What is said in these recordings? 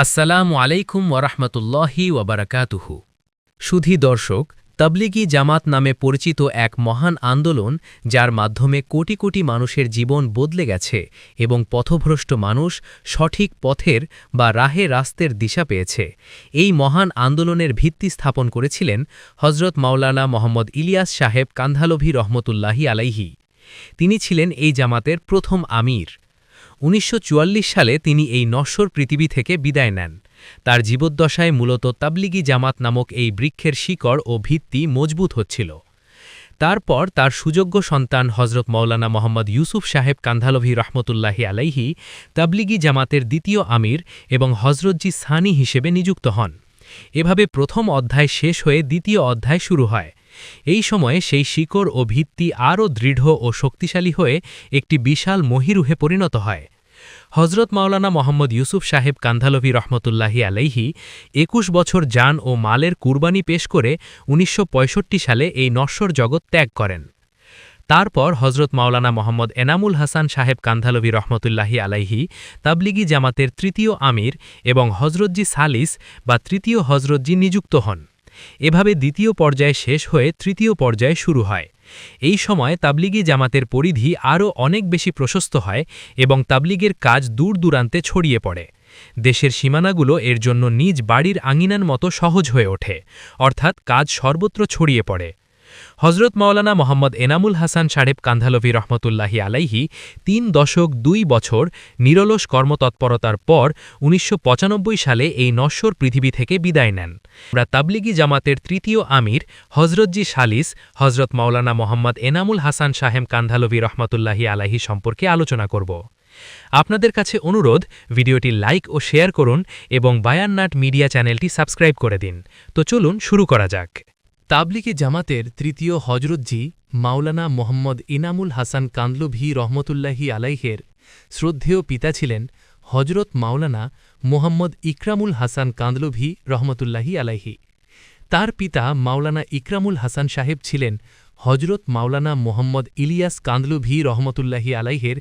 আসসালামু আলাইকুম ওরহমতুল্লাহি ওবরাকাতুহু। সুধী দর্শক, তাবলিগি জামাত নামে পরিচিত এক মহান আন্দোলন, যার মাধ্যমে কোটি কোটি মানুষের জীবন বদলে গেছে এবং পথভ্রষ্ট মানুষ সঠিক পথের বা রাহে রাস্তের দিশা পেয়েছে। এই মহান আন্দোলনের ভিত্তি স্থাপন করেছিলেন হজরত মাওলানা মোহাম্মদ ইলিয়াস সাহেব কান্ধালভি রহমতুল্লাহি আলাইহি। তিনি ছিলেন এই জামাতের প্রথম আমির। ১৯৪৪ সালে তিনি এই নশ্বর পৃথিবী থেকে বিদায় নেন। তার জীবদ্দশায় মূলত তাবলিগি জামাত নামক এই বৃক্ষের শিকড় ও ভিত্তি মজবুত হচ্ছিল। তারপর তার সুযোগ্য সন্তান হজরত মাওলানা মোহাম্মদ ইউসুফ সাহেব কান্ধালভি রহমতুল্লাহি আলাইহি তাবলিগি জামাতের দ্বিতীয় আমির এবং হজরতজি সানি হিসেবে নিযুক্ত হন। এভাবে প্রথম অধ্যায় শেষ হয়ে দ্বিতীয় অধ্যায় শুরু হয়। এই সময়ে সেই শিকড় ও ভিত্তি আরও দৃঢ় ও শক্তিশালী হয়ে একটি বিশাল মহিরুহে পরিণত হয়। হজরত মাওলানা মোহাম্মদ ইউসুফ সাহেব কান্ধালভি রহমতুল্লাহি আলাইহি ২১ বছর জান ও মালের কুরবানি পেশ করে ১৯৬৫ সালে এই নশ্বর জগৎ ত্যাগ করেন। তারপর হজরত মাওলানা মোহাম্মদ এনামুল হাসান সাহেব কান্ধালভি রহমতুল্লাহি আলাইহি তাবলিগি জামাতের তৃতীয় আমির এবং হজরতজি সালিস বা তৃতীয় হজরতজি নিযুক্ত হন। এভাবে দ্বিতীয় পর্যায় শেষ হয়ে তৃতীয় পর্যায় শুরু হয়। এই সময় তাবলিগি জামাতের পরিধি আরও অনেক বেশি প্রশস্ত হয় এবং তাবলিগের কাজ দূর দূরান্তে ছড়িয়ে পড়ে। দেশের সীমানাগুলো এর জন্য নিজ বাড়ির আঙিনার মতো সহজ হয়ে ওঠে, অর্থাৎ কাজ সর্বত্র ছড়িয়ে পড়ে। হজরত মাওলানা মোহাম্মদ এনামুল হাসান সাহেব কান্ধালভি রহমতুল্লাহি আলাইহি ৩ দশক ২ বছর নিরলস কর্মতৎপরতার পর ১৯৯৫ সালে এই নশ্বর পৃথিবী থেকে বিদায় নেন। আমরা তাবলিগি জামাতের তৃতীয় আমির হজরতজি সালিস হজরত মাওলানা মোহাম্মদ এনামুল হাসান সাহেব কান্ধালভি রহমতুল্লাহি আলাইহি সম্পর্কে আলোচনা করব। আপনাদের কাছে অনুরোধ, ভিডিওটি লাইক ও শেয়ার করুন এবং বায়ান্নাট মিডিয়া চ্যানেলটি সাবস্ক্রাইব করে দিন। তো চলুন শুরু করা যাক। তাবলিগি জামাতের তৃতীয় হজরতজি মাওলানা মোহাম্মদ ইনামুল হাসান কান্দালভি রহমতুল্লাহি আলাইহের শ্রদ্ধেয় পিতা ছিলেন হজরত মাওলানা মোহাম্মদ ইকরামুল হাসান কান্দালভি রহমতুল্লাহি আলাইহি। তার পিতা মাওলানা ইকরামুল হাসান সাহেব ছিলেন হজরত মাওলানা মোহাম্মদ ইলিয়াস কান্দালভি রহমতুল্লাহি আলাইহের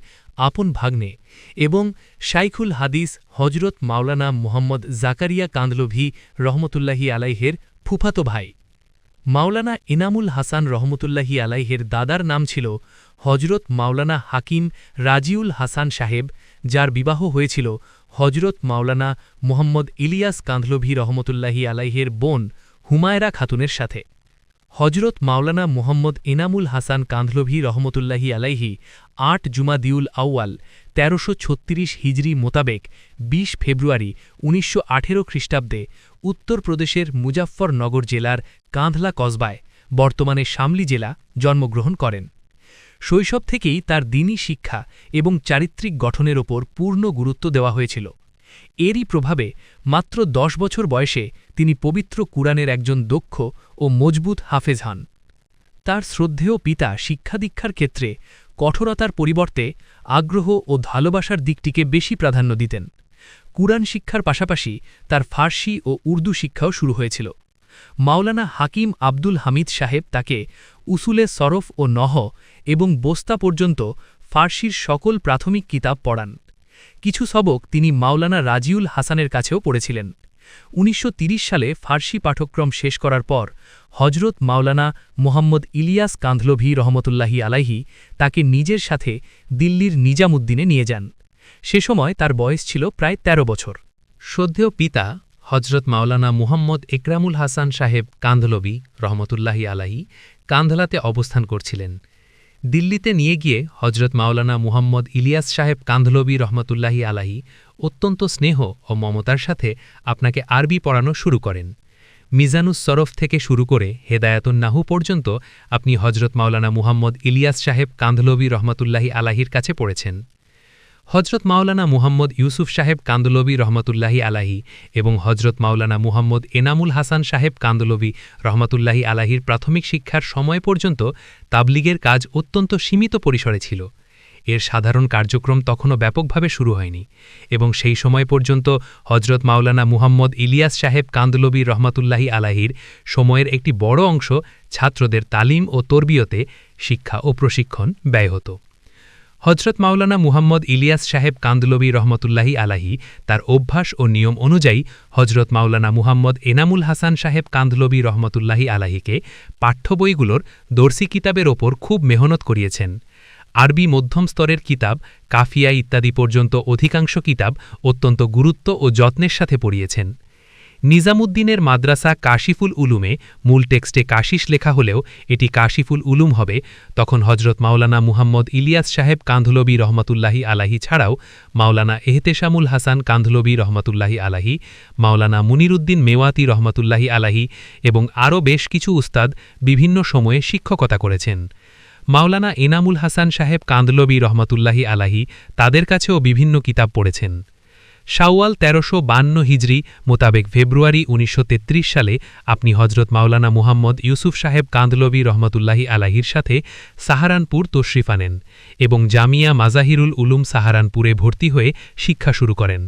আপন ভাগ্নে এবং শাইখুল হাদিস হজরত মাওলানা মোহাম্মদ জাকারিয়া কান্দালভি রহমতুল্লাহি আলাইহের ফুফাতো ভাই। মাওলানা ইনামুল হাসান রহমতুল্লাহি আলাইহের দাদার নাম ছিল হজরত মাওলানা হাকিম রাজিউল হাসান সাহেব, যার বিবাহ হয়েছিল হজরত মাওলানা মোহাম্মদ ইলিয়াস কান্দালভি রহমতুল্লাহি আলাইহের বোন হুমায়রা খাতুনের সাথে। হজরত মাওলানা মোহাম্মদ ইনামুল হাসান কান্দালভি রহমতুল্লাহি আলাইহি ৮ জুমাদিউল আউয়াল ১৩৩৬ হিজরি মোতাবেক ২০ ফেব্রুয়ারি ১৯১৮ খ্রিস্টাব্দে উত্তরপ্রদেশের মুজাফফরনগর জেলার কাঁধলা কসবায়, বর্তমানে শামলি জেলা, জন্মগ্রহণ করেন। শৈশব থেকেই তার দ্বীনী শিক্ষা এবং চারিত্রিক গঠনের ওপর পূর্ণ গুরুত্ব দেওয়া হয়েছিল। এরই প্রভাবে মাত্র ১০ বছর বয়সে তিনি পবিত্র কুরআনের একজন দক্ষ ও মজবুত হাফেজ হন। তার শ্রদ্ধেয় পিতা শিক্ষাদীক্ষার ক্ষেত্রে কঠোরতার পরিবর্তে আগ্রহ ও ভালোবাসার দিকটিকে বেশি প্রাধান্য দিতেন। কুরআন শিক্ষার পাশাপাশি তার ফার্সি ও উর্দু শিক্ষাও শুরু হয়েছিল। মাওলানা হাকিম আব্দুল হামিদ সাহেব তাকে উসুলে সরফ ও নহ এবং বোস্তা পর্যন্ত ফার্সির সকল প্রাথমিক কিতাব পড়ান। কিছু সবক তিনি মাওলানা রাজিউল হাসানের কাছেও পড়েছিলেন। ১৯৩০ সালে ফার্সি পাঠক্রম শেষ করার পর হজরত মাওলানা মোহাম্মদ ইলিয়াস কান্দালভি রহমতুল্লাহি আলাইহি তাকে নিজের সাথে দিল্লির নিজামুদ্দিনে নিয়ে যান। সে সময় তার বয়স ছিল প্রায় ১৩ বছর। শ্রদ্ধেয় পিতা হজরত মাওলানা মুহাম্মদ ইকরামুল হাসান সাহেব কান্দালভি রহমতুল্লাহি আলাইহি কান্ধলাতে অবস্থান করছিলেন। দিল্লিতে নিয়ে গিয়ে হজরত মাওলানা মুহাম্মদ ইলিয়াস সাহেব কান্দালভি রহমতুল্লাহি আলাইহি অত্যন্ত স্নেহ ও মমতার সাথে আপনাকে আরবি পড়ানো শুরু করেন। মিজানুস সরফ থেকে শুরু করে হেদায়াতুন নাহু পর্যন্ত আপনি হজরত মাওলানা মুহাম্মদ ইলিয়াস সাহেব কান্দালভি রহমতুল্লাহি আলাইহির কাছে পড়েছেন। হজরত মাওলানা মুহাম্মদ ইউসুফ সাহেব কান্দালভি রহমতুল্লাহি আলাইহি এবং হজরত মাওলানা মুহাম্মদ এনামুল হাসান সাহেব কান্দালভি রহমতুল্লাহি আলাইহির প্রাথমিক শিক্ষার সময় পর্যন্ত তাবলিগের কাজ অত্যন্ত সীমিত পরিসরে ছিল। এর সাধারণ কার্যক্রম তখনও ব্যাপকভাবে শুরু হয়নি এবং সেই সময় পর্যন্ত হজরত মাওলানা মুহাম্মদ ইলিয়াস সাহেব কান্দালভি রহমতুল্লাহি আলাইহির সময়ের একটি বড় অংশ ছাত্রদের তালিম ও তরবিয়তে, শিক্ষা ও প্রশিক্ষণ ব্যয় হতো। হজরত মাওলানা মুহাম্মদ ইলিয়াস সাহেব কান্দলবি রহমতুল্লাহি আলাহি তার অভ্যাস ও নিয়ম অনুযায়ী হজরত মাওলানা মুহাম্মদ এনামুল হাসান সাহেব কান্দলবি রহমতুল্লাহি আলাহিকে পাঠ্য বইগুলোর দর্সি কিতাবের ওপর খুব মেহনত করিয়েছেন। আরবি মধ্যম স্তরের কিতাব, কাফিয়া ইত্যাদি পর্যন্ত অধিকাংশ কিতাব অত্যন্ত গুরুত্ব ও যত্নের সাথে পড়িয়েছেন। নিজামুদ্দিনের মাদ্রাসা কাশিফুল উলুমে মূল টেক্সটে কাশিস লেখা হলেও এটি কাশিফুল উলুম হবে, তখন হজরত মাওলানা মুহাম্মদ ইলিয়াস সাহেব কান্ধলবি রহমতুল্লাহি আলাহি ছাড়াও মাওলানা এহতেশামুল হাসান কান্ধলবি রহমতুল্লাহি আলাহি, মাওলানা মুনিরুদ্দিন মেওয়াতি রহমতুল্লাহি আলাহি এবং আরও বেশ কিছু উস্তাদ বিভিন্ন সময়ে শিক্ষকতা করেছেন। মাওলানা এনামুল হাসান সাহেব কান্দলবি রহমতুল্লাহি আলাহি তাদের কাছেও বিভিন্ন কিতাব পড়েছেন। শাওয়াল ১৩৫২ হিজরি মোতাবেক ফেব্রুয়ারি ১৯৩৩ সালে আপনি হজরত মাওলানা মুহাম্মদ ইউসুফ সাহেব কান্দলবি রহমতুল্লাহি আলাহির সাথে সাহারানপুর তশরিফ আনেন এবং জামিয়া মাজাহিরুল উলুম সাহারানপুরে ভর্তি হয়ে শিক্ষা শুরু করেন।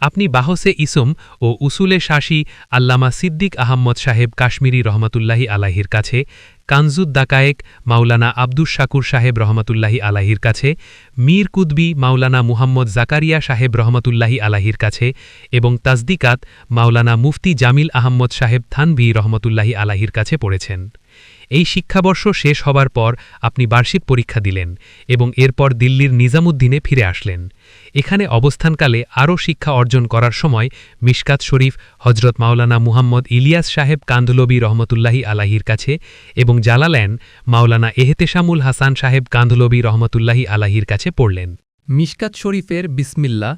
আপনি বাহসে ইসম ও উসুলে শাসি আল্লামা সিদ্দিক আহম্মদ সাহেব কাশ্মীরি রহমতুল্লাহি আলাহির কাছে, কানজুদ দাকায়েক মাওলানা আব্দুস শাকুর সাহেব রহমতুল্লাহি আলাহির কাছে, মীর কুতবি মাওলানা মুহাম্মদ জাকারিয়া সাহেব রহমতুল্লাহি আলাহির কাছে এবং তাজদিকাত মাওলানা মুফতি জামিল আহম্মদ সাহেব থানভি রহমতুল্লাহি আলাহির কাছে পড়েছেন। এই শিক্ষাবর্ষ শেষ হবার পর আপনি বার্ষিক পরীক্ষা দিলেন এবং এরপর দিল্লির নিজামুদ্দিনে ফিরে আসলেন। এখানে অবস্থানকালে আরও শিক্ষা অর্জন করার সময় মিশকাত শরীফ হজরত মাওলানা মুহাম্মদ ইলিয়াস সাহেব কান্দলবি রহমতুল্লাহি আলাহির কাছে এবং জালালাইন মাওলানা এহতেশামুল হাসান সাহেব কান্দলবি রহমতুল্লাহি আলাহির কাছে পড়লেন। মিশকাত শরীফের বিসমিল্লা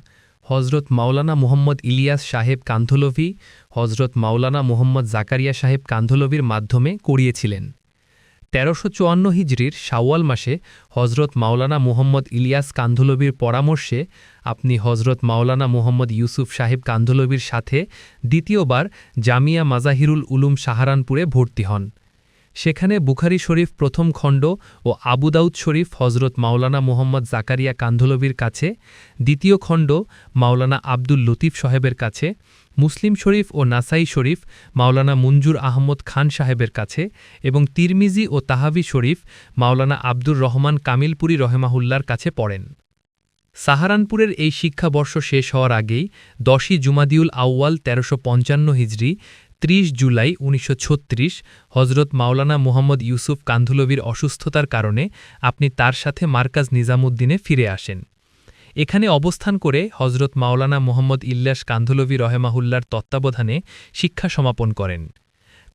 হজরত মাওলানা মুহাম্মদ ইলিয়াস সাহেব কান্ধলভি হজরত মাওলানা মুহাম্মদ জাকারিয়া সাহেব কান্ধলভির মাধ্যমে করিয়েছিলেন। ১৩৫৪ হিজরির শাওয়াল মাসে হজরত মাওলানা মুহাম্মদ ইলিয়াস কান্ধলভির পরামর্শে আপনি হজরত মাওলানা মুহাম্মদ ইউসুফ সাহেব কান্ধলভির সাথে দ্বিতীয়বার জামিয়া মাজাহিরুল উলুম সাহারানপুরে ভর্তি হন। সেখানে বুখারী শরীফ প্রথম খণ্ড ও আবু দাউদ শরীফ হজরত মাওলানা মুহাম্মদ জাকারিয়া কান্ধলভির কাছে, দ্বিতীয় খণ্ড মাওলানা আব্দুল লতিফ সাহেবের কাছে, মুসলিম শরীফ ও নাসাই শরীফ মাওলানা মুনজুর আহমদ খান সাহেবের কাছে এবং তিরমিজি ও তাহাবি শরীফ মাওলানা আব্দুর রহমান কামিলপুরি রহেমাহুল্লার কাছে পড়েন। সাহারানপুরের এই শিক্ষাবর্ষ শেষ হওয়ার আগেই ১০ই জুমাদিউল আউয়াল ১৩৫৫ হিজরি ৩০ জুলাই ১৯৩৬ হজরত মাওলানা মুহাম্মদ ইউসুফ কান্ধলভির অসুস্থতার কারণে আপনি তার সাথে মার্কাজ নিজামুদ্দিনে ফিরে আসেন। এখানে অবস্থান করে হজরত মাওলানা মুহাম্মদ ইলিয়াস কান্ধলভি রহেমাহুল্লার তত্ত্বাবধানে শিক্ষা সমাপন করেন।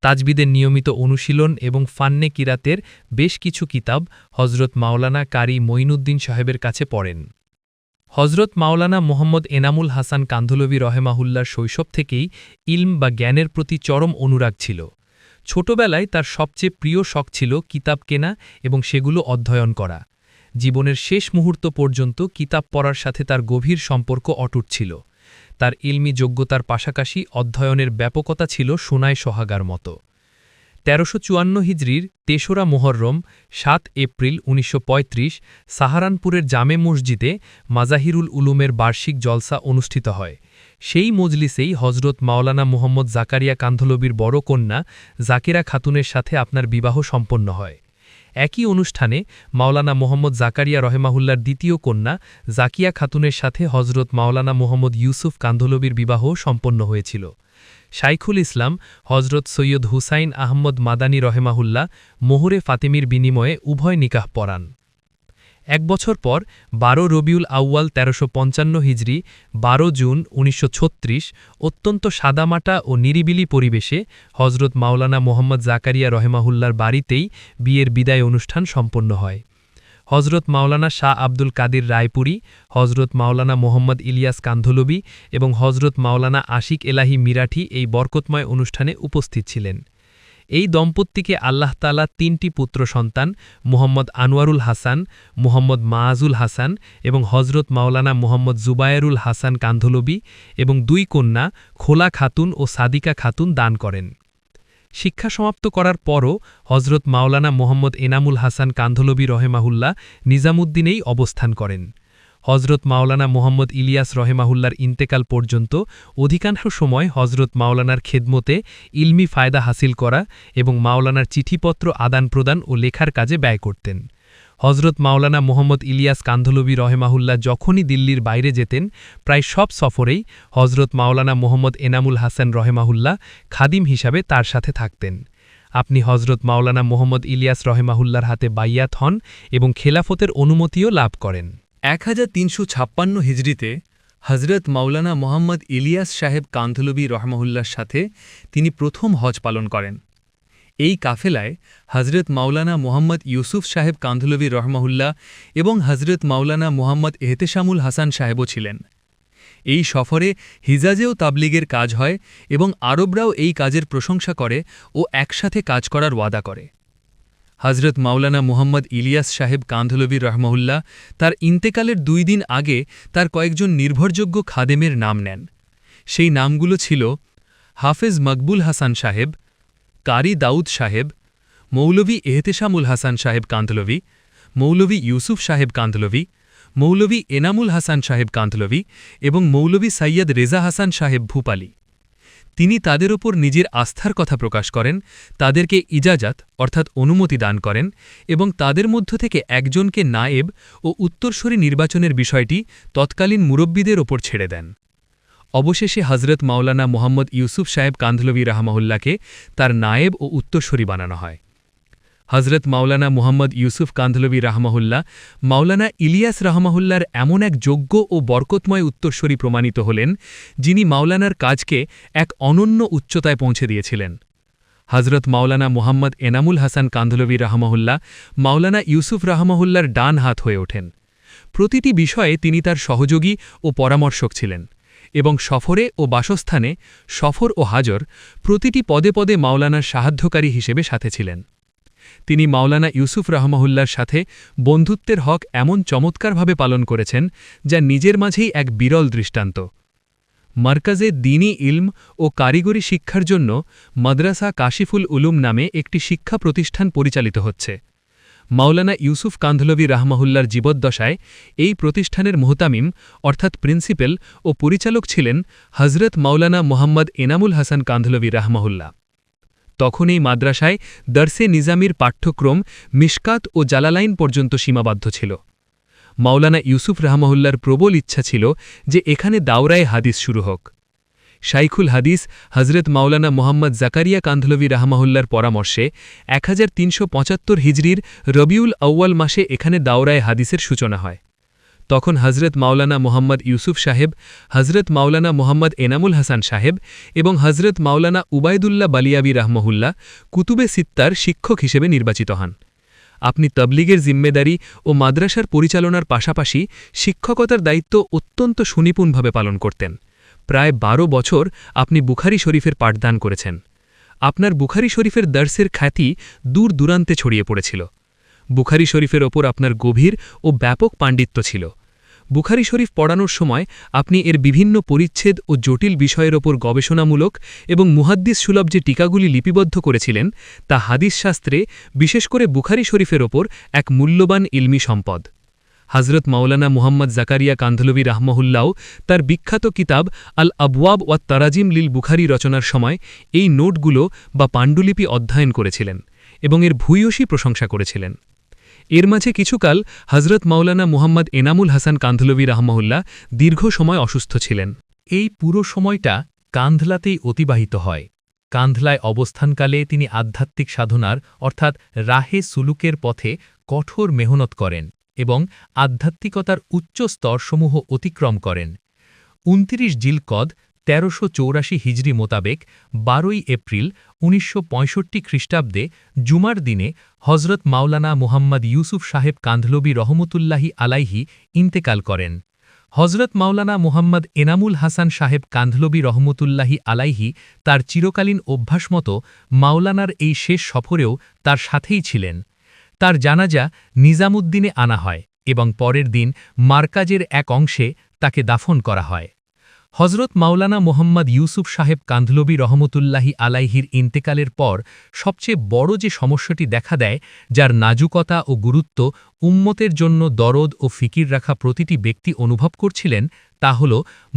তাজবিদের নিয়মিত অনুশীলন এবং ফান্নে কিরাতের বেশ কিছু কিতাব হজরত মাওলানা কারি মঈনুদ্দিন সাহেবের কাছে পড়েন। হজরত মাওলানা মুহাম্মদ এনামুল হাসান কান্ধলভি রহেমাহুল্লার শৈশব থেকেই ইলম বা জ্ঞানের প্রতি চরম অনুরাগ ছিল। ছোটবেলায় তার সবচেয়ে প্রিয় শখ ছিল কিতাব কেনা এবং সেগুলো অধ্যয়ন করা। জীবনের শেষ মুহূর্ত পর্যন্ত কিতাব পড়ার সাথে তার গভীর সম্পর্ক অটুট ছিল। তার ইলমি যোগ্যতার পাশাপাশি অধ্যয়নের ব্যাপকতা ছিল সোনায় সোহাগার মতো। ১৩৫৪ হিজরির ৩রা মুহররম ৭ এপ্রিল ১৯৩৫ সাহারানপুরের জামে মসজিদে মাজাহিরুল উলুমের বার্ষিক জলসা অনুষ্ঠিত হয়। সেই মজলিসেই হজরত মাওলানা মুহাম্মদ জাকারিয়া কান্ধলভির বড় কন্যা জাকিরা খাতুনের সাথে আপনার বিবাহ সম্পন্ন হয়। একই অনুষ্ঠানে মাওলানা মুহাম্মদ জাকারিয়া রহেমাহুল্লার দ্বিতীয় কন্যা জাকিয়া খাতুনের সাথে হজরত মাওলানা মুহাম্মদ ইউসুফ কান্ধলভির বিবাহ সম্পন্ন হয়েছিল। শাইখুল ইসলাম হজরত সৈয়দ হুসাইন আহমদ মাদানী রহেমাহুল্লাহ মোহরে ফাতেমির বিনিময়ে উভয় নিকাহ পড়ান। এক বছর পর ১২ রবিউল আউয়াল ১৩৫৫ হিজরি ১২ জুন ১৯৩৬ অত্যন্ত সাদামাটা ও নিরিবিলি পরিবেশে হজরত মাওলানা মুহাম্মদ জাকারিয়া রহেমাহুল্লার বাড়িতেই বিয়ের বিদায় অনুষ্ঠান সম্পন্ন হয়। হজরত মাওলানা শাহ আব্দুল কাদির রায়পুরি, হজরত মাওলানা মোহাম্মদ ইলিয়াস কান্ধলভি এবং হজরত মাওলানা আশিক এলাহি মিরাঠি এই বরকতময় অনুষ্ঠানে উপস্থিত ছিলেন। এই দম্পতিকে আল্লাহ তাআলা ৩টি পুত্র সন্তান মুহাম্মদ আনোয়ারুল হাসান, মুহাম্মদ মাআজুল হাসান এবং হজরত মাওলানা মুহাম্মদ জুবায়েরুল হাসান কান্ধলভি এবং ২ কন্যা খোলা খাতুন ও সাদিকা খাতুন দান করেন। শিক্ষা সমাপ্ত করার পরও হজরত মাওলানা মুহাম্মদ এনামুল হাসান কান্ধলভি রহেমাহুল্লাহ নিজামুদ্দিনেই অবস্থান করেন। হজরত মাওলানা মুহাম্মদ ইলিয়াস রহেমাহুল্লার ইন্তেকাল পর্যন্ত অধিকাংশ সময় হজরত মাওলানার খেদমতে ইলমি ফায়দা হাসিল করা এবং মাওলানার চিঠিপত্র আদান প্রদান ও লেখার কাজে ব্যয় করতেন। হজরত মাওলানা মোহাম্মদ ইলিয়াস কান্ধলবি রহেমাহুল্লাহ যখনই দিল্লির বাইরে যেতেন প্রায় সব সফরেই হজরত মাওলানা মোহাম্মদ এনামুল হাসান রহেমাহুল্লাহ খাদিম হিসাবে তার সাথে থাকতেন। আপনি হজরত মাওলানা মোহাম্মদ ইলিয়াস রহেমাহুল্লার হাতে বাইয়াত হন এবং খেলাফতের অনুমতিও লাভ করেন। 1356 হিজরিতে হজরত মাওলানা মোহাম্মদ ইলিয়াস সাহেব কান্ধলবি রহমাহুল্লার সাথে তিনি প্রথম হজ পালন করেন। এই কাফেলায় হজরত মাওলানা মোহাম্মদ ইউসুফ সাহেব কান্ধলবি রহমাহুল্লাহ এবং হজরত মাওলানা মোহাম্মদ এহতেশামুল হাসান সাহেবও ছিলেন। এই সফরে হিজাজেও তাবলিগের কাজ হয় এবং আরবরাও এই কাজের প্রশংসা করে ও একসাথে কাজ করার ওয়াদা করে। হজরত মাওলানা মোহাম্মদ ইলিয়াস সাহেব কান্ধলবি রহমাহুল্লাহ তার ইন্তেকালের 2 দিন আগে তার কয়েকজন নির্ভরযোগ্য খাদেমের নাম নেন। সেই নামগুলো ছিল হাফেজ মকবুল হাসান সাহেব, কারি দাউদ সাহেব, মৌলভী এহতেশামুল হাসান সাহেব কান্ধলবি, মৌলভী ইউসুফ সাহেব কান্ধলবি, মৌলভী এনামুল হাসান সাহেব কান্ধলবি এবং মৌলভী সৈয়দ রেজা হাসান সাহেব ভূপালী। তিনি তাদের ওপর নিজের আস্থার কথা প্রকাশ করেন, তাদেরকে ইজাজাত অর্থাৎ অনুমতি দান করেন এবং তাদের মধ্য থেকে একজনকে নায়েব ও উত্তরসূরি নির্বাচনের বিষয়টি তৎকালীন মুরব্বীদের ওপর ছেড়ে দেন। অবশেষে হজরত মাওলানা মোহাম্মদ ইউসুফ সাহেব কান্ধলবি রহমাহুল্লাহকে তার নায়েব ও উত্তরসূরি বানানো হয়। হজরত মাওলানা মোহাম্মদ ইউসুফ কান্ধলবি রহমাহুল্লাহ মাওলানা ইলিয়াস রহমাহুল্লার এমন এক যোগ্য ও বরকতময় উত্তরসূরি প্রমাণিত হলেন, যিনি মাওলানার কাজকে এক অনন্য উচ্চতায় পৌঁছে দিয়েছিলেন। হজরত মাওলানা মোহাম্মদ এনামুল হাসান কান্ধলবি রহমাহুল্লাহ মাওলানা ইউসুফ রহমাহুল্লার ডান হাত হয়ে ওঠেন। প্রতিটি বিষয়ে তিনি তার সহযোগী ও পরামর্শক ছিলেন এবং সফরে ও বাসস্থানে, সফর ও হাজর, প্রতিটি পদে পদে মাওলানার সাহায্যকারী হিসেবে সাথে ছিলেন। তিনি মাওলানা ইউসুফ রহমাহুল্লার সাথে বন্ধুত্বের হক এমন চমৎকারভাবে পালন করেছেন, যা নিজের মাঝেই এক বিরল দৃষ্টান্ত। মার্কাজে দ্বীনী ইলম ও কারিগরি শিক্ষার জন্য মাদ্রাসা কাশিফুল উলুম নামে একটি শিক্ষা প্রতিষ্ঠান পরিচালিত হচ্ছে। মাওলানা ইউসুফ কান্ধলবি রহমাহুল্লার জীবদ্দশায় এই প্রতিষ্ঠানের মুহতামিম অর্থাৎ প্রিন্সিপাল ও পরিচালক ছিলেন হজরত মাওলানা মোহাম্মদ এনামুল হাসান কান্ধলবি রহমাহুল্লাহ। তখন এই মাদ্রাসায় দর্সে নিজামির পাঠ্যক্রম মিশকাত ও জালালাইন পর্যন্ত সীমাবদ্ধ ছিল। মাওলানা ইউসুফ রহমাহুল্লার প্রবল ইচ্ছা ছিল যে এখানে দাওরায়ে হাদিস শুরু হোক। শাইখুল হাদিস হজরত মাওলানা মোহাম্মদ জাকারিয়া কান্ধলবি রহমাহুল্লার পরামর্শে 1375 হিজরির রবিউল আউয়াল মাসে এখানে দাওরায়ে হাদিসের সূচনা হয়। তখন হজরত মাওলানা মোহাম্মদ ইউসুফ সাহেব, হজরত মাওলানা মোহাম্মদ এনামুল হাসান সাহেব এবং হজরত মাওলানা উবায়দুল্লাহ বালিয়াবি রহমহুল্লাহ কুতুবে সিত্তার শিক্ষক হিসেবে নির্বাচিত হন। আপনি তবলিগের জিম্মেদারি ও মাদ্রাসার পরিচালনার পাশাপাশি শিক্ষকতার দায়িত্ব অত্যন্ত সুনিপুণভাবে পালন করতেন। প্রায় 12 বছর আপনি বুখারী শরীফের পাঠদান করেছেন। আপনার বুখারী শরীফের দর্সের খ্যাতি দূর দূরান্তে ছড়িয়ে পড়েছিল। বুখারী শরীফের ওপর আপনার গভীর ও ব্যাপক পাণ্ডিত্য ছিল। বুখারী শরীফ পড়ানোর সময় আপনি এর বিভিন্ন পরিচ্ছেদ ও জটিল বিষয়ের ওপর গবেষণামূলক এবং মুহাদ্দিস সুলভ যে টিকাগুলি লিপিবদ্ধ করেছিলেন, তা হাদিস শাস্ত্রে, বিশেষ করে বুখারী শরীফের ওপর এক মূল্যবান ইলমি সম্পদ। হজরত মাওলানা মুহাম্মদ জাকারিয়া কান্ধলবি রহমাহুল্লাহ তার বিখ্যাত কিতাব আল আবওয়াব ওয়াত তারাজিম লিল বুখারী রচনার সময় এই নোটগুলো বা পাণ্ডুলিপি অধ্যয়ন করেছিলেন এবং এর ভূয়সী প্রশংসা করেছিলেন। এর মাঝে কিছুকাল হজরত মাওলানা মুহাম্মদ এনামুল হাসান কান্ধলবি রহমাহুল্লাহ দীর্ঘ সময় অসুস্থ ছিলেন। এই পুরো সময়টা কান্ধলাতেই অতিবাহিত হয়। কান্ধলায় অবস্থানকালে তিনি আধ্যাত্মিক সাধনার অর্থাৎ রাহে সুলুকের পথে কঠোর মেহনত করেন এবং আধ্যাত্মিকতার উচ্চ স্তরসমূহ অতিক্রম করেন। 29 জিলকদ 1384 হিজরি মোতাবেক 12 এপ্রিল 1965 খ্রিস্টাব্দে জুমার দিনে হজরত মাওলানা মুহাম্মদ ইউসুফ সাহেব কান্ধলবি রহমতুল্লাহি আলাইহি ইন্তেকাল করেন। হজরত মাওলানা মুহাম্মদ এনামুল হাসান সাহেব কান্ধলবি রহমতুল্লাহি আলাইহি তার চিরকালীন অভ্যাসমতো মাওলানার এই শেষ সফরেও তার সাথেই ছিলেন। তার জানাজা নিজামুদ্দিনে আনা হয় এবং পরের দিন মার্কাজের এক অংশে তাকে দাফন করা হয়। হজরত মাওলানা মোহাম্মদ ইউসুফ সাহেব কান্ধলবি রহমতুল্লাহি আলাইহির ইন্তেকালের পর সবচেয়ে বড় যে সমস্যাটি দেখা দেয়, যার নাজুকতা ও গুরুত্ব উম্মতের জন্য দরদ ও ফিকির রাখা প্রতিটি ব্যক্তি অনুভব করছিলেন, তা হল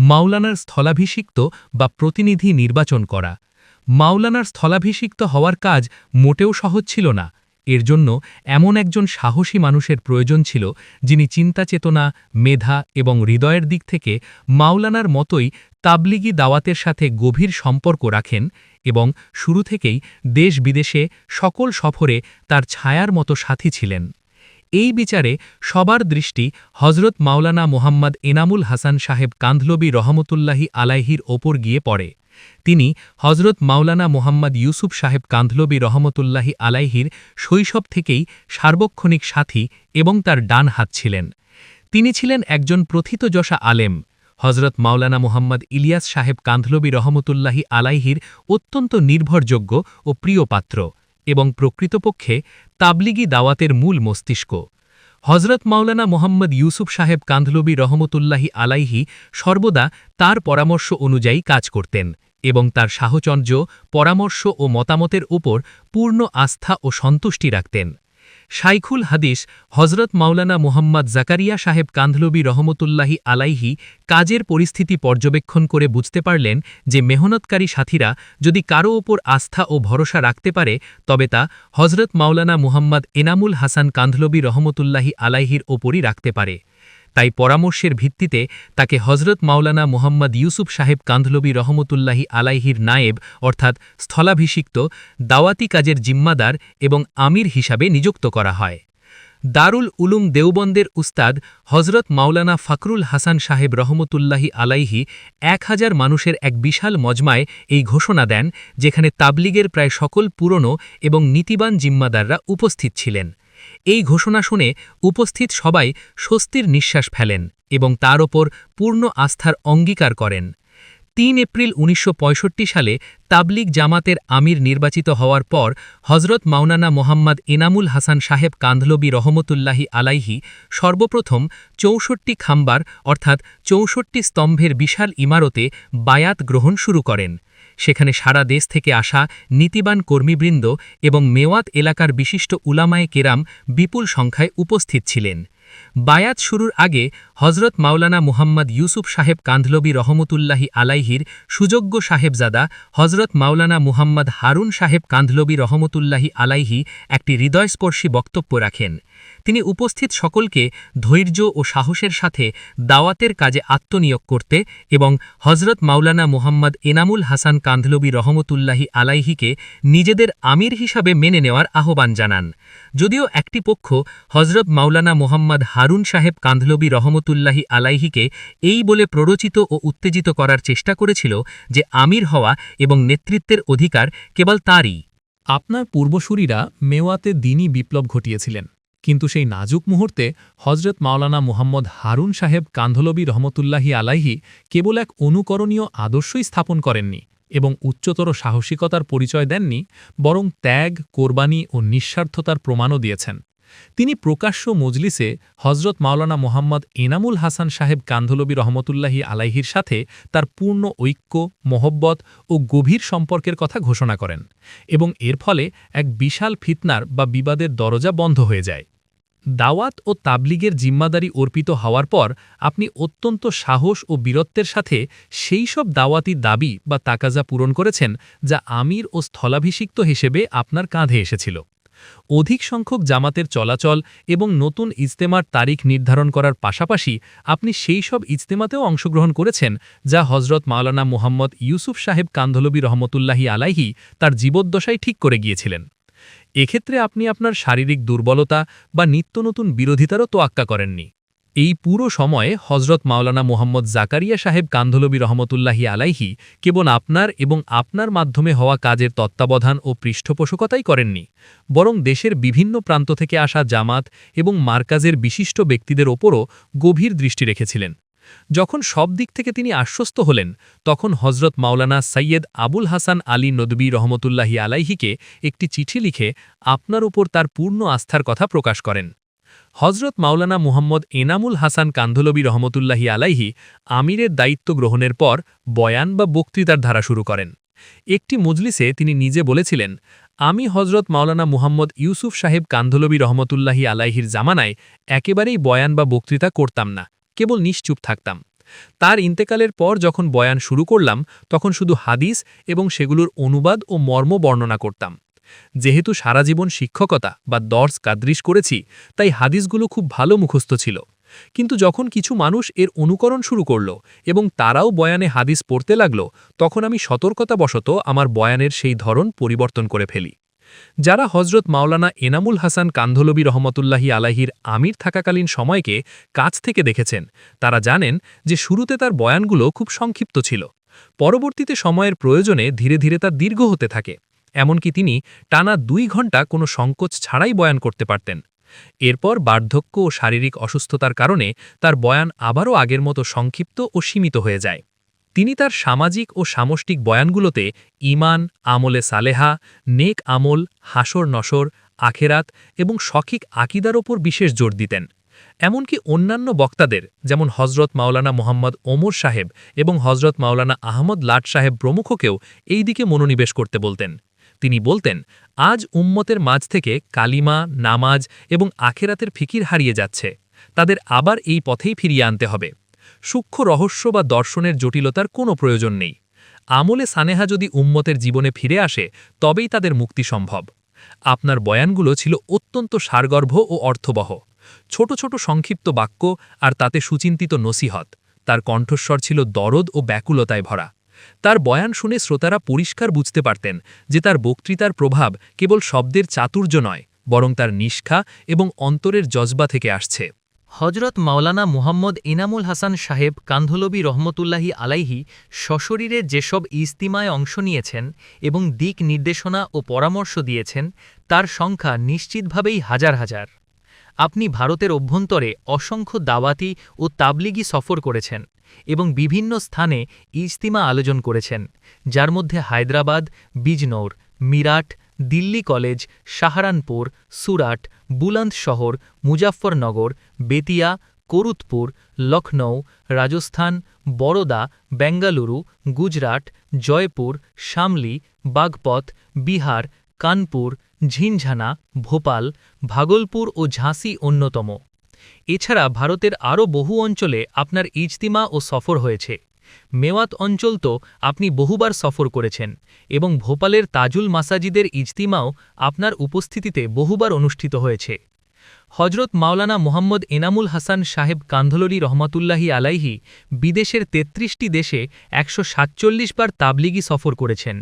মাওলানার স্থলাভিষিক্ত বা প্রতিনিধি নির্বাচন করা। মাওলানার স্থলাভিষিক্ত হওয়ার কাজ মোটেও সহজ ছিল না এর জন্য এমন একজন সাহসী মানুষের প্রয়োজন ছিল যিনি চিন্তাচেতনা, মেধা এবং হৃদয়ের দিক থেকে মাওলানার মতোই তাবলিগি দাওয়াতের সাথে গভীর সম্পর্ক রাখেন এবং শুরু থেকেই দেশ বিদেশে সকল সফরে তার ছায়ার মতো সাথী ছিলেন। এই বিচারে সবার দৃষ্টি হজরত মাওলানা মোহাম্মদ এনামুল হাসান সাহেব কান্ধলবি রহমতুল্লাহি আলাইহির ওপর গিয়ে পড়ে। তিনি হজরত মাওলানা মোহাম্মদ ইউসুফ সাহেব কান্ধলবি রহমতুল্লাহি আলাইহির শৈশব থেকেই সার্বক্ষণিক সাথী এবং তার ডান হাত ছিলেন। তিনি ছিলেন একজন প্রথিতযশা আলেম, হজরত মাওলানা মোহাম্মদ ইলিয়াস সাহেব কান্ধলবি রহমতুল্লাহি আলাইহির অত্যন্ত নির্ভরযোগ্য ও প্রিয় পাত্র এবং প্রকৃতপক্ষে তাবলিগি দাওয়াতের মূল মস্তিষ্ক। হজরত মাওলানা মোহাম্মদ ইউসুফ সাহেব কান্ধলবি রহমতুল্লাহি আলাইহি সর্বদা তার পরামর্শ অনুযায়ী কাজ করতেন এবং তার সাহচর্য, পরামর্শ ও মতামতের উপর পূর্ণ আস্থা ও সন্তুষ্টি রাখতেন। শাইখুল হাদিস হজরত মাওলানা মোহাম্মদ জাকারিয়া সাহেব কান্ধলবি রহমতুল্লাহি আলাইহি কাজের পরিস্থিতি পর্যবেক্ষণ করে বুঝতে পারলেন যে মেহনতকারী সাথীরা যদি কারও ওপর আস্থা ও ভরসা রাখতে পারে তবে তা হজরত মাওলানা মুহাম্মদ এনামুল হাসান কান্ধলবি রহমতুল্লাহি আলাইহির ওপরই রাখতে পারে। তাই পরামর্শের ভিত্তিতে তাকে হজরত মাওলানা মোহাম্মদ ইউসুফ সাহেব কান্ধলবি রহমতুল্লাহি আলাইহির নায়েব অর্থাৎ স্থলাভিষিক্ত দাওয়াতি কাজের জিম্মাদার এবং আমির হিসাবে নিযুক্ত করা হয়। দারুল উলুম দেওবন্দের উস্তাদ হজরত মাওলানা ফখরুল হাসান সাহেব রহমতুল্লাহি আলাইহি 1000 মানুষের এক বিশাল মজমায় এই ঘোষণা দেন, যেখানে তাবলিগের প্রায় সকল পুরনো এবং নীতিবান জিম্মাদাররা উপস্থিত ছিলেন। এই ঘোষণা শুনে উপস্থিত সবাই স্বস্তির নিঃশ্বাস ফেলেন এবং তার ওপর পূর্ণ আস্থার অঙ্গীকার করেন। 3 এপ্রিল 1965 সালে তাবলিগ জামাতের আমির নির্বাচিত হওয়ার পর হজরত মাওলানা মোহাম্মদ এনামুল হাসান সাহেব কান্ধলবি রহমতুল্লাহি আলাইহি সর্বপ্রথম 64 খাম্বার অর্থাৎ 64 স্তম্ভের বিশাল ইমারতে বায়াত গ্রহণ শুরু করেন। সেখানে সারা দেশ থেকে আসা নীতিবান কর্মীবৃন্দ এবং মেওয়াত এলাকার বিশিষ্ট উলামায়ে কেরাম বিপুল সংখ্যায় উপস্থিত ছিলেন। বায়াত শুরুর আগে হজরত মাওলানা মুহাম্মদ ইউসুফ সাহেব কান্ধলবি রহমতুল্লাহি আলাইহির সুযোগ্য সাহেবজাদা হজরত মাওলানা মুহাম্মদ হারুন সাহেব কান্ধলবি রহমতুল্লাহি আলাইহি একটি হৃদয়স্পর্শী বক্তব্য রাখেন। তিনি উপস্থিত সকলকে ধৈর্য ও সাহসের সাথে দাওয়াতের কাজে আত্মনিয়োগ করতে এবং হজরত মাওলানা মুহাম্মদ এনামুল হাসান কান্ধলবি রহমতুল্লাহি আলাইহিকে নিজেদের আমির হিসাবে মেনে নেওয়ার আহ্বান জানান। যদিও একটি পক্ষ হজরত মাওলানা মুহাম্মদ হারুন সাহেব কান্ধলবি রহমতুল্লাহি আলাইহিকে এই বলে প্ররোচিত ও উত্তেজিত করার চেষ্টা করেছিল যে আমির হওয়া এবং নেতৃত্বের অধিকার কেবল তাঁরই। আপনার পূর্বসূরীরা মেওয়াতে দ্বীনি বিপ্লব ঘটিয়েছিলেন, কিন্তু সেই নাজুক মুহূর্তে হজরত মাওলানা মুহাম্মদ হারুন সাহেব কান্ধলবি রহমতুল্লাহি আলাইহি কেবল এক অনুকরণীয় আদর্শই স্থাপন করেননি এবং উচ্চতর সাহসিকতার পরিচয় দেননি, বরং ত্যাগ, কোরবানি ও নিঃস্বার্থতার প্রমাণও দিয়েছেন। তিনি প্রকাশ্য মজলিসে হজরত মাওলানা মোহাম্মদ এনামুল হাসান সাহেব কান্ধলবি রহমতুল্লাহি আলাইহির সাথে তার পূর্ণ ঐক্য, মহব্বত ও গভীর সম্পর্কের কথা ঘোষণা করেন এবং এর ফলে এক বিশাল ফিতনার বা বিবাদের দরজা বন্ধ হয়ে যায়। দাওয়াত ও তাবলিগের জিম্মাদারি অর্পিত হওয়ার পর আপনি অত্যন্ত সাহস ও বীরত্বের সাথে সেই সব দাওয়াতি দাবি বা তাকাজা পূরণ করেছেন যা আমির ও স্থলাভিষিক্ত হিসেবে আপনার কাঁধে এসেছিল। অধিক সংখ্যক জামাতের চলাচল এবং নতুন ইজতেমার তারিখ নির্ধারণ করার পাশাপাশি আপনি সেই সব ইজতেমাতেও অংশগ্রহণ করেছেন যা হজরত মাওলানা মুহাম্মদ ইউসুফ সাহেব কান্ধলবি রহমতুল্লাহি আলাইহি তার জীবদ্দশায় ঠিক করে গিয়েছিলেন। এক্ষেত্রে আপনি আপনার শারীরিক দুর্বলতা বা নিত্য নতুন বিরোধিতারও তোয়াক্কা করেননি। এই পুরো সময়ে হজরত মাওলানা মোহাম্মদ জাকারিয়া সাহেব কান্ধলবি রহমতুল্লাহি আলাইহি কেবল আপনার এবং আপনার মাধ্যমে হওয়া কাজের তত্ত্বাবধান ও পৃষ্ঠপোষকতাই করেননি, বরং দেশের বিভিন্ন প্রান্ত থেকে আসা জামাত এবং মার্কাজের বিশিষ্ট ব্যক্তিদের ওপরও গভীর দৃষ্টি রেখেছিলেন। যখন সব দিক থেকে তিনি আশ্বস্ত হলেন, তখন হজরত মাওলানা সৈয়দ আবুল হাসান আলী নদবী রহমতুল্লাহি আলাইহিকে একটি চিঠি লিখে আপনার উপর তার পূর্ণ আস্থার কথা প্রকাশ করেন। হজরত মাওলানা মুহাম্মদ এনামুল হাসান কান্ধলবি রহমতুল্লাহি আলাইহি আমিরের দায়িত্ব গ্রহণের পর বয়ান বা বক্তৃতার ধারা শুরু করেন। একটি মজলিসে তিনি নিজে বলেছিলেন, আমি হজরত মাওলানা মুহাম্মদ ইউসুফ সাহেব কান্ধলবি রহমতুল্লাহি আলাইহির জামানায় একেবারেই বয়ান বা বক্তৃতা করতাম না, কেবল নিশ্চুপ থাকতাম। তার ইন্তেকালের পর যখন বয়ান শুরু করলাম তখন শুধু হাদিস এবং সেগুলোর অনুবাদ ও মর্ম বর্ণনা করতাম। যেহেতু সারা জীবন শিক্ষকতা বা দর্স কাদরিস করেছি, তাই হাদিসগুলো খুব ভালো মুখস্থ ছিল। কিন্তু যখন কিছু মানুষ এর অনুকরণ শুরু করল এবং তারাও বয়ানে হাদিস পড়তে লাগল, তখন আমি সতর্কতাবশত আমার বয়ানের সেই ধরন পরিবর্তন করে ফেলি। যারা হজরত মাওলানা এনামুল হাসান কান্ধলবী রহমতুল্লাহি আলাইহির আমির থাকাকালীন সময়কে কাছ থেকে দেখেছেন, তারা জানেন যে শুরুতে তার বয়ানগুলো খুব সংক্ষিপ্ত ছিল। পরবর্তীতে সময়ের প্রয়োজনে ধীরে ধীরে তা দীর্ঘ হতে থাকে, এমনকি তিনি টানা 2 ঘণ্টা কোনো সংকোচ ছাড়াই বয়ান করতে পারতেন। এরপর বার্ধক্য ও শারীরিক অসুস্থতার কারণে তার বয়ান আবারও আগের মতো সংক্ষিপ্ত ও সীমিত হয়ে যায়। তিনি তার সামাজিক ও সামষ্টিক বয়ানগুলোতে ঈমান, আমলে সালেহা, নেক আমল, হাসর নসর, আখেরাত এবং সঠিক আকীদার ওপর বিশেষ জোর দিতেন। এমনকি অন্যান্য বক্তাদের যেমন হজরত মাওলানা মোহাম্মদ ওমর সাহেব এবং হজরত মাওলানা আহমদ লাট সাহেব প্রমুখকেও এই দিকে মনোনিবেশ করতে বলতেন। তিনি বলতেন, আজ উম্মতের মাঝ থেকে কালিমা, নামাজ এবং আখেরাতের ফিকির হারিয়ে যাচ্ছে, তাদের আবার এই পথেই ফিরিয়ে আনতে হবে। সূক্ষ্ম রহস্য বা দর্শনের জটিলতার কোনো প্রয়োজন নেই। আমলে সানেহা যদি উম্মতের জীবনে ফিরে আসে, তবেই তাদের মুক্তি সম্ভব। আপনার বয়ানগুলো ছিল অত্যন্ত সারগর্ভ ও অর্থবহ। ছোট ছোট সংক্ষিপ্ত বাক্য আর তাতে সুচিন্তিত নসিহত। তার কণ্ঠস্বর ছিল দরদ ও ব্যাকুলতায় ভরা। তার বয়ান শুনে শ্রোতারা পরিষ্কার বুঝতে পারতেন যে তার বক্তৃতার প্রভাব কেবল শব্দের চাতুর্য নয়, বরং তার নিষ্ঠা এবং অন্তরের জজবা থেকে আসছে। হজরত মাওলানা মুহাম্মদ এনামুল হাসান সাহেব কান্ধলবী রহমতুল্লাহি আলাইহি সশরীরে যেসব ইজতিমায় অংশ নিয়েছেন এবং দিক নির্দেশনা ও পরামর্শ দিয়েছেন, তার সংখ্যা নিশ্চিতভাবেই হাজার হাজার। আপনি ভারতের অভ্যন্তরে অসংখ্য দাওয়াতি ও তাবলিগি সফর করেছেন এবং বিভিন্ন স্থানে ইজতিমা আয়োজন করেছেন, যার মধ্যে হায়দ্রাবাদ, বিজনৌর, মিরাট, দিল্লি কলেজ, সাহারানপুর, সুরাট, বুলন্দশহর, মুজাফফরনগর, বেতিয়া, করুতপুর, লখনৌ, রাজস্থান, বরোদা, বেঙ্গালুরু, গুজরাট, জয়পুর, শামলি, বাগপত, বিহার, কানপুর, ঝিনঝানা, ভোপাল, ভাগলপুর ও ঝাঁসি অন্যতম। এছাড়া ভারতের আরও বহু অঞ্চলে আপনার ইজতিমা ও সফর হয়েছে। মেওয়াত অঞ্চল তো আপনি বহুবার সফর করেছেন এবং ভোপালের তাজুল মাসাজিদের ইজতিমাও আপনার উপস্থিতিতে বহুবার অনুষ্ঠিত হয়েছে। হজরত মাওলানা মোহাম্মদ এনামুল হাসান সাহেব কান্ধলবী রহমতুল্লাহি আলাইহি বিদেশের ৩৩টি দেশে ১৪৭ বার তাবলিগি সফর করেছেন।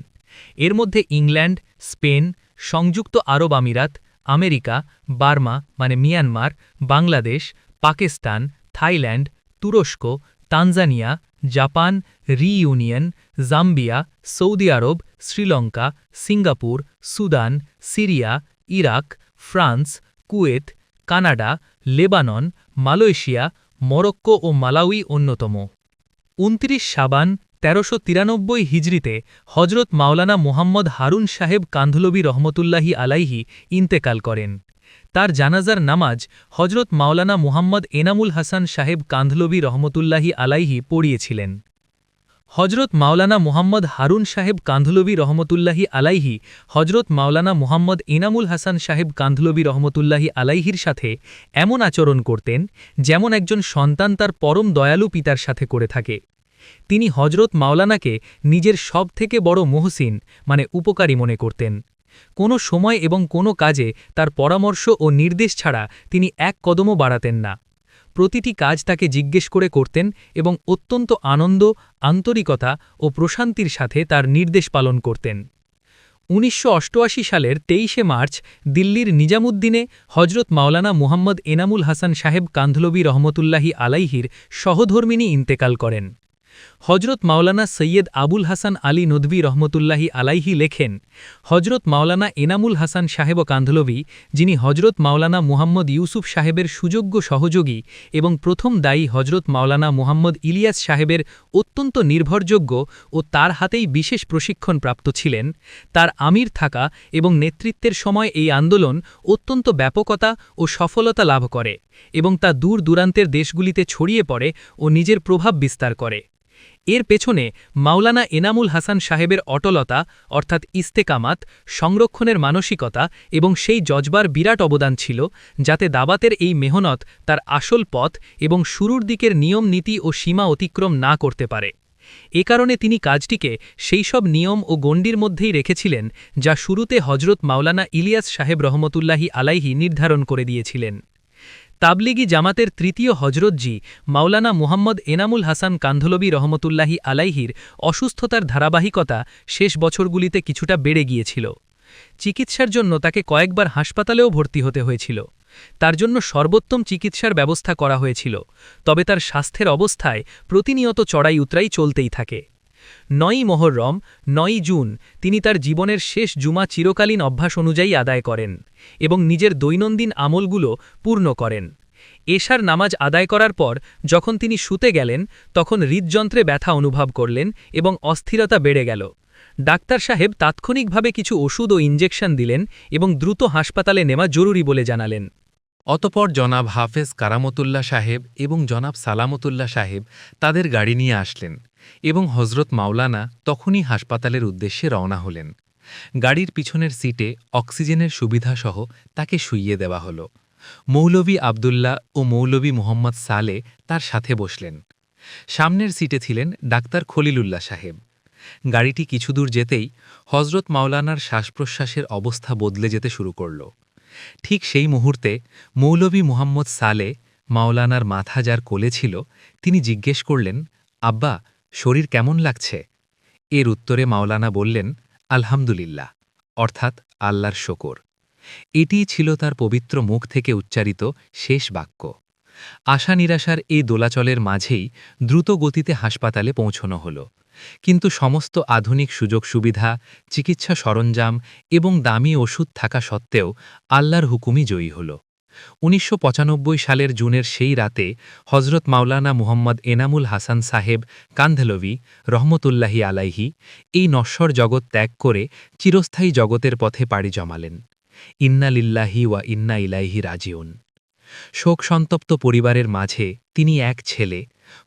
এর মধ্যে ইংল্যান্ড, স্পেন, সংযুক্ত আরব আমিরাত, আমেরিকা, বার্মা মানে মিয়ানমার, বাংলাদেশ, পাকিস্তান, থাইল্যান্ড, তুরস্ক, তানজানিয়া, জাপান, রিইউনিয়ন, জাম্বিয়া, সৌদি আরব, Sri Lanka, Singapore, Sudan, Syria, Iraq, France, Kuwait, Canada, Lebanon, Malaysia, Morocco ও মালাউই অন্যতম। ২৯ শাবান ১৩৯৩ হিজরিতে হজরত মাওলানা মুহাম্মদ হারুন সাহেব কান্ধলবী রহমতুল্লাহি আলাইহি ইন্তেকাল করেন। তার জানাজার নামাজ হজরত মাওলানা মুহাম্মদ এনামুল হাসান সাহেব কান্ধলবী রহমতুল্লাহি আলাইহি পড়িয়েছিলেন। হজরত মাওলানা মুহাম্মদ হারুন সাহেব কান্ধলবী রহমতুল্লাহি আলাইহি হজরত মাওলানা মুহাম্মদ এনামুল হাসান সাহেব কান্ধলবী রহমতুল্লাহি আলাইহির সাথে এমন আচরণ করতেন যেমন একজন সন্তান তার পরম দয়ালু পিতার সাথে করে থাকে। তিনি হজরত মাওলানাকে নিজের সবথেকে বড় মুহসিন মানে উপকারী মনে করতেন। কোনো সময় এবং কোনো কাজে তার পরামর্শ ও নির্দেশ ছাড়া তিনি এক কদমও বাড়াতেন না। প্রতিটি কাজ তাকে জিজ্ঞেস করে করতেন এবং অত্যন্ত আনন্দ, আন্তরিকতা ও প্রশান্তির সাথে তার নির্দেশ পালন করতেন। ১৯৮৮ সালের ২৩শে মার্চ দিল্লির নিজামুদ্দিনে হজরত মাওলানা মুহাম্মদ এনামুল হাসান সাহেব কান্ধলবী রহমতুল্লাহি আলাইহির সহধর্মিণী ইন্তেকাল করেন। হজরত মাওলানা সৈয়দ আবুল হাসান আলী নদভী রহমতুল্লাহি আলাইহি লেখেন, হজরত মাওলানা এনামুল হাসান সাহেব কান্ধলবী, যিনি হজরত মাওলানা মুহাম্মদ ইউসুফ সাহেবের সুযোগ্য সহযোগী এবং প্রথম দায়ী হজরত মাওলানা মুহাম্মদ ইলিয়াস সাহেবের অত্যন্ত নির্ভরযোগ্য ও তার হাতেই বিশেষ প্রশিক্ষণ প্রাপ্ত ছিলেন, তার আমির থাকা এবং নেতৃত্বের সময় এই আন্দোলন অত্যন্ত ব্যাপকতা ও সফলতা লাভ করে এবং তা দূর দূরান্তের দেশগুলিতে ছড়িয়ে পড়ে ও নিজের প্রভাব বিস্তার করে। এর পেছনে মাওলানা এনামুল হাসান সাহেবের অটলতা অর্থাৎ ইস্তেকামাত, সংরক্ষণের মানসিকতা এবং সেই জজবার বিরাট অবদান ছিল, যাতে দাবাতের এই মেহনত তার আসল পথ এবং শুরুর দিকের নিয়ম নীতি ও সীমা অতিক্রম না করতে পারে। এ কারণে তিনি কাজটিকে সেই সব নিয়ম ও গণ্ডির মধ্যেই রেখেছিলেন যা শুরুতে হজরত মাওলানা ইলিয়াস সাহেব রহমতুল্লাহি আলাইহি নির্ধারণ করে দিয়েছিলেন। তাবলিগি জামাতের তৃতীয় হজরতজি মাওলানা মুহাম্মদ এনামুল হাসান কান্ধলবি রহমতুল্লাহি আলাইহির অসুস্থতার ধারাবাহিকতা শেষ বছরগুলিতে কিছুটা বেড়ে গিয়েছিল। চিকিৎসার জন্য তাকে কয়েকবার হাসপাতালেও ভর্তি হতে হয়েছিল। তার জন্য সর্বোত্তম চিকিৎসার ব্যবস্থা করা হয়েছিল, তবে তার স্বাস্থ্যের অবস্থায় প্রতিনিয়ত চড়াই উতরাই চলতেই থাকে। ৯ই মহররম ৯ই জুন তিনি তার জীবনের শেষ জুমা চিরকালীন অভ্যাস অনুযায়ী আদায় করেন এবং নিজের দৈনন্দিন আমলগুলো পূর্ণ করেন। এশার নামাজ আদায় করার পর যখন তিনি শুতে গেলেন তখন হৃদযন্ত্রে ব্যথা অনুভব করলেন এবং অস্থিরতা বেড়ে গেল। ডাক্তার সাহেব তাৎক্ষণিকভাবে কিছু ওষুধ ও ইঞ্জেকশন দিলেন এবং দ্রুত হাসপাতালে নেওয়া জরুরি বলে জানালেন। অতপর জনাব হাফেজ কারামতুল্লাহ সাহেব এবং জনাব সালামতুল্লাহ সাহেব তাদের গাড়ি নিয়ে আসলেন এবং হজরত মাওলানা তখনই হাসপাতালের উদ্দেশ্যে রওনা হলেন। গাড়ির পিছনের সিটে অক্সিজেনের সুবিধাসহ তাকে শুইয়ে দেওয়া হল। মৌলভী আবদুল্লাহ ও মৌলভী মোহাম্মদ সালে তার সাথে বসলেন। সামনের সিটে ছিলেন ডাক্তার খলিলুল্লাহ সাহেব। গাড়িটি কিছুদূর যেতেই হজরত মাওলানার শ্বাসপ্রশ্বাসের অবস্থা বদলে যেতে শুরু করল। ঠিক সেই মুহূর্তে মৌলভী মুহাম্মদ সালে, মাওলানার মাথা যার কোলে ছিল, তিনি জিজ্ঞেস করলেন, আব্বা, শরীর কেমন লাগছে? এর উত্তরে মাওলানা বললেন, আলহামদুলিল্লাহ, অর্থাৎ আল্লাহর শকর। এটিই ছিল তার পবিত্র মুখ থেকে উচ্চারিত শেষ বাক্য। আশা নিরাশার এই দোলাচলের মাঝেই দ্রুত গতিতে হাসপাতালে পৌঁছনো হল। কিন্তু সমস্ত আধুনিক সুযোগ সুবিধা, চিকিৎসা সরঞ্জাম এবং দামি ওষুধ থাকা সত্ত্বেও আল্লাহর হুকুমই জয়ী হল। ১৯৯৫ সালের জুনের সেই রাতে হজরত মাওলানা মুহাম্মদ এনামুল হাসান সাহেব কান্ধলভি রহমতুল্লাহি আলাইহি এই নশ্বর জগৎ ত্যাগ করে চিরস্থায়ী জগতের পথে পাড়ি জমালেন। ইন্না লিল্লাহি ওয়া ইন্না ইলাইহি রাজিউন। শোকসন্তপ্ত পরিবারের মাঝে তিনি এক ছেলে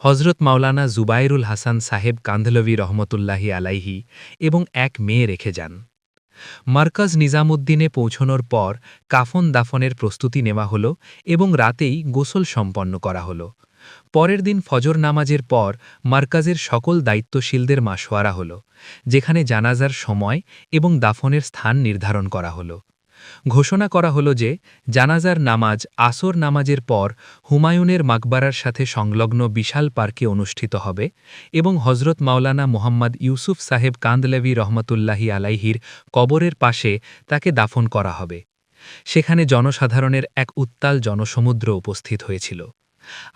হজরত মাওলানা জুবাইরুল হাসান সাহেব কান্ধলভি রহমতুল্লাহি আলাইহি এবং এক মেয়ে রেখে যান। মার্কাজ নিজামুদ্দিনে পৌঁছনোর পর কাফন দাফনের প্রস্তুতি নেওয়া হল এবং রাতেই গোসল সম্পন্ন করা হল। পরের দিন ফজর নামাজের পর মার্কাজের সকল দায়িত্বশীলদের মাশওয়ারা হল, যেখানে জানাজার সময় এবং দাফনের স্থান নির্ধারণ করা হল। ঘোষণা করা হল যে জানাজার নামাজ আসর নামাজের পর হুমায়ুনের মাকবারার সাথে সংলগ্ন বিশাল পার্কে অনুষ্ঠিত হবে এবং হজরত মাওলানা মোহাম্মদ ইউসুফ সাহেব কান্দলভি রহমতুল্লাহি আলাইহির কবরের পাশে তাকে দাফন করা হবে। সেখানে জনসাধারণের এক উত্তাল জনসমুদ্র উপস্থিত হয়েছিল।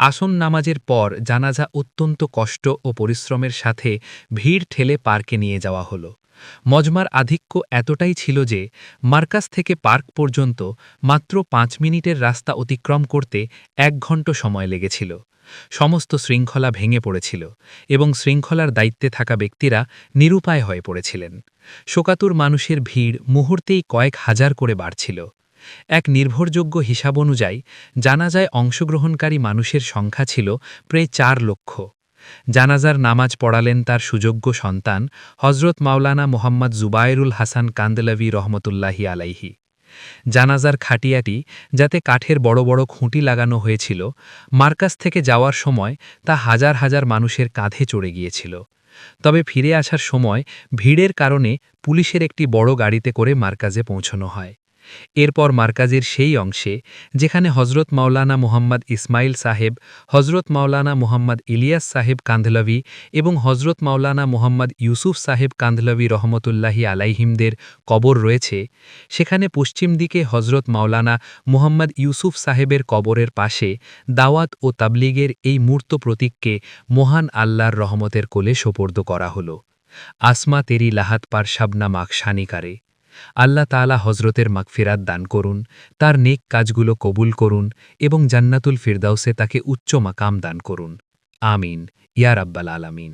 আসন নামাজের পর জানাজা অত্যন্ত কষ্ট ও পরিশ্রমের সাথে ভিড় ঠেলে পার্কে নিয়ে যাওয়া হল। মজমার আধিক্য এতটাই ছিল যে মার্কাজ থেকে পার্ক পর্যন্ত মাত্র ৫ মিনিটের রাস্তা অতিক্রম করতে ১ ঘণ্টা সময় লেগেছিল। সমস্ত শৃঙ্খলা ভেঙে পড়েছিল এবং শৃঙ্খলার দায়িত্বে থাকা ব্যক্তিরা নিরুপায় হয়ে পড়েছিলেন। শোকাতুর মানুষের ভিড় মুহূর্তেই কয়েক হাজার করে বাড়ছিল। এক নির্ভরযোগ্য হিসাব অনুযায়ী জানাজায় অংশগ্রহণকারী মানুষের সংখ্যা ছিল প্রায় ৪ লক্ষ। জানাজার নামাজ পড়ালেন তার সুযোগ্য সন্তান হজরত মাওলানা মোহাম্মদ জুবাইরুল হাসান কান্দলভি রহমতুল্লাহি আলাইহি। জানাজার খাটিয়াটি যাতে কাঠের বড় বড় খুঁটি লাগানো হয়েছিল, মার্কাজ থেকে যাওয়ার সময় তা হাজার হাজার মানুষের কাঁধে চড়ে গিয়েছিল। তবে ফিরে আসার সময় ভিড়ের কারণে পুলিশের একটি বড় গাড়িতে করে মার্কাজে পৌঁছানো হয়। এরপর মার্কাজের সেই অংশে যেখানে হজরত মাওলানা মুহাম্মদ ইসমাইল সাহেব, হজরত মাওলানা মুহাম্মদ ইলিয়াস সাহেব কান্ধলভি এবং হজরত মাওলানা মুহাম্মদ ইউসুফ সাহেব কান্ধলভি রহমতুল্লাহি আলাইহিমদের কবর রয়েছে, সেখানে পশ্চিম দিকে হজরত মাওলানা মুহাম্মদ ইউসুফ সাহেবের কবরের পাশে দাওয়াত ও তাবলিগের এই মূর্ত প্রতীককে মহান আল্লাহর রহমতের কোলে সোপর্দ করা হল। আসমা তেরি লাহাত পার শাবনা মাকশানিকারে। আল্লাহ তাআলা হজরতের মাগফিরাত দান করুন, তার নেক কাজগুলো কবুল করুন এবং জান্নাতুল ফিরদাউসে তাকে উচ্চ মাকাম দান করুন। আমিন ইয়া রাব্বাল আলামিন।